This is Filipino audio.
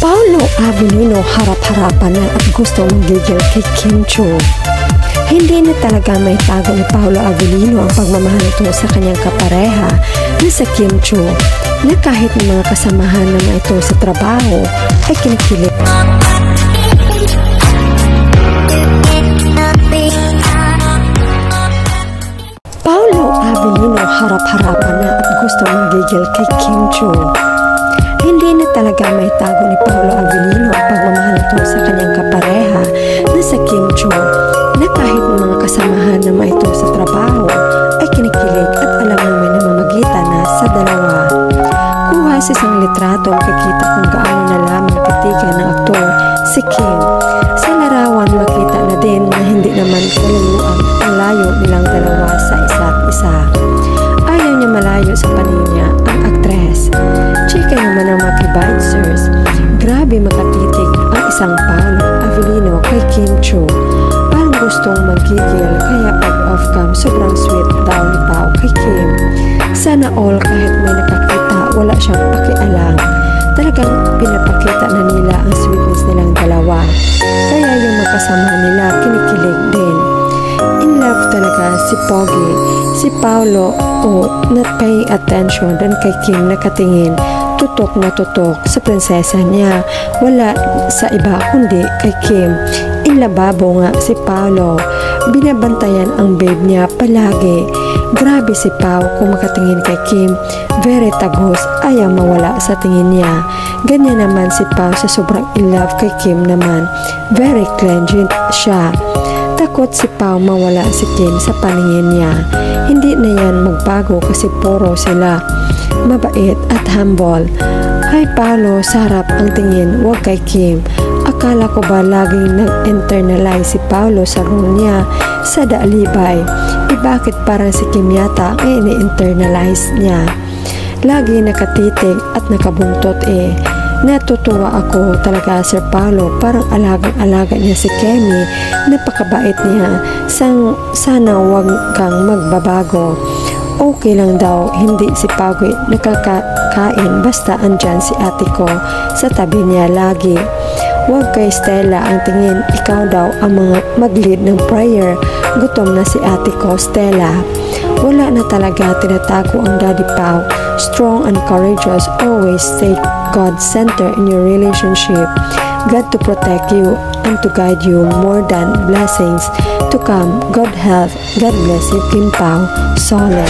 Paolo Avellino harap-harapan na at gusto manggigil kay Kim Chiu. Hindi na talaga may tago ni Paolo Avellino ang pagmamahal nito sa kanyang kapareha na sa Kim Chiu, na kahit ng mga kasamahan naman ito sa trabaho ay kinikilig. Paolo Avellino harap-harapan na at gusto manggigil kay Kim Chiu. Hindi na talaga may tago ni Paolo Avellino ang pagmamahal nito sa kanyang kapareha na sa Kim Chiu, na kahit ng mga kasamahan naman ito sa trabaho ay kinikilig at alam na may namamagitan na sa dalawa. Kuha sa isang litrato makikita kung gaano na lamang titigan ng aktor si Kim. Sa larawan makita na din na hindi naman kalayuan ang layo nilang dalawa sa isa't isa. Ayaw niya malayo sa paningin niya ang aktres. Chika naman ang mga kibaitzers. Grabe makatitig ang isang Paolo Avellino kay Kim Chiu. Parang gustong magigil, kaya pag off-cam sobrang sweet daw ni Pao kay Kim. Sana all kahit may nakakita wala siyang pakialam. Talagang pinapakita na nila ang sweetness nilang dalawa. Kaya yung magkasama nila kinikilig din. In love talaga si Pogi. Si Paolo not paying attention din kay Kim, nakatingin tutok na tutok sa prinsesa niya, wala sa iba kundi kay Kim. In lababo nga si Paolo, binabantayan ang babe niya palagi. Grabe si Pao kung makatingin kay Kim, very tagos, ayaw mawala sa tingin niya. Ganyan naman si Pao sa sobrang in love kay Kim naman, very clingy siya. Takot si Pao mawala si Kim sa paningin niya. Hindi na yan magbago kasi puro sila mabait at humble. Ay Paolo, sarap ang tingin, wag kay Kim. Akala ko ba laging nag-internalize si Paolo sa role niya sa Daalibay? Bakit parang si Kim yata ang ini-internalize niya? Lagi nakatitig at nakabuntot Natutuwa ako talaga Sir Paolo, parang alagang-alaga niya si Kemi, napakabait niya. Sana wag kang magbabago. Okay lang daw, hindi si Pagwe nakakain basta andyan si ate ko sa tabi niya lagi. Huwag kay Stella ang tingin, ikaw daw ang mga mag-lead ng prayer. Gutom na si ate ko, Stella. Wala na talaga tinatago ang Daddy Pao. Strong and courageous, always stay God-centered in your relationship. God to protect you and to guide you more than blessings to come. God help, God bless you, Kim Pao, Solid.